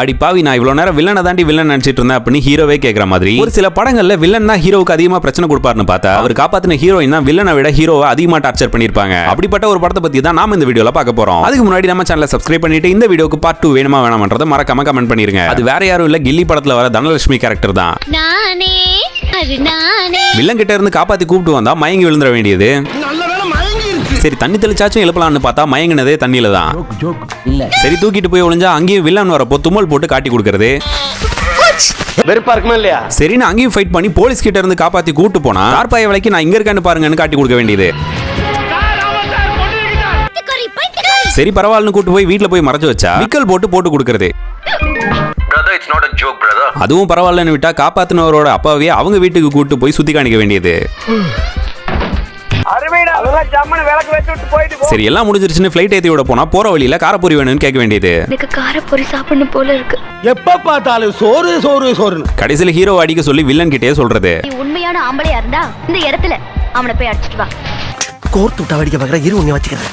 அடி பாவி, நான் இவ்வளவு நேரம் வில்லனை தாண்டி வில்லன் நினைச்சிட்டு இருந்தேன் அப்படின்னு ஹீரோவே கேட்கிற மாதிரி ஒரு சில படங்கள்ல வில்லன் தான் ஹீரோவுக்கு அதிகமா பிரச்சனை கொடுப்பாருன்னு பார்த்தா அவர் காப்பாத்தின ஹீரோயின் தான் வில்லனை விட ஹீரோவை அதிகமா டார்ச்சர் பண்ணிருப்பாங்க. அப்படிப்பட்ட ஒரு படத்தை பத்தி தான் நாம இந்த வீடியோல பார்க்க போறோம். அதுக்கு முன்னாடி நம்ம சேனலை சப்ஸ்கிரைப் பண்ணிட்டு இந்த வீடியோக்கு பார்ட் 2 வேணுமா வேணாமன்றதை மறக்காம கமெண்ட் பண்ணிருங்க. அது வேற யாரும் இல்ல, கில்லி படத்துல வர தனலட்சுமி கேரக்டர் தான். வில்லன் கிட்ட இருந்து காப்பாத்தி கூப்பிட்டு வந்தா மயங்கி விழுந்துட வேண்டியது. சரி, தண்ணி தெளிச்சாச்சும் எழுப்பலாம்னு பார்த்தா மயங்கினதே தண்ணியில தான். சரி, தூக்கிட்டு போய் ஒளிஞ்சா அங்கேயும் வில்லன் வரப்போ தும்மல் போட்டு காட்டி கொடுக்கறது. சரி, நான் அங்கேயும் ஃபைட் பண்ணி போலீஸ் கிட்ட இருந்து காப்பாத்தி கூட்டு போனா கார்பாய விலைக்கு நான் இங்க இருக்கேன்னு பாருங்கன்னு காட்டி கொடுக்க வேண்டியது. சரி, பரவாயில்லன்னு கூட்டு போய் வீட்டுல போய் மறைச்சு வச்சா விக்கல் போட்டு கொடுக்கறது. அதுவும் பரவாயில்லன்னு விட்டா காப்பாத்தினவரோட அப்பாவே அவங்க வீட்டுக்கு கூட்டு போய் சுத்தி காணிக்க வேண்டியது. சரி, எல்லாம் முடிஞ்சிருச்சுன்னு ஃளைட் ஏத்தி விட போனா போற வழியில காரப்பொரி வேணும்னு கேட்க வேண்டியது. எனக்கு காரப்பொரி சாப்பிடணும் போல இருக்கு. எப்ப பார்த்தாலும் சோறு சோறு சோறு. கடைசியில ஹீரோ அடிக்க சொல்லி வில்லன் கிட்டே சொல்றது. உண்மையான ஆம்பளையா இருந்தா இந்த இடத்துல அவனை போய் அடிச்சிட்டு வா. கோர்த்து விட்டா வடிக்க பாக்குற, இரு உன்னை வச்சுக்கிறேன்.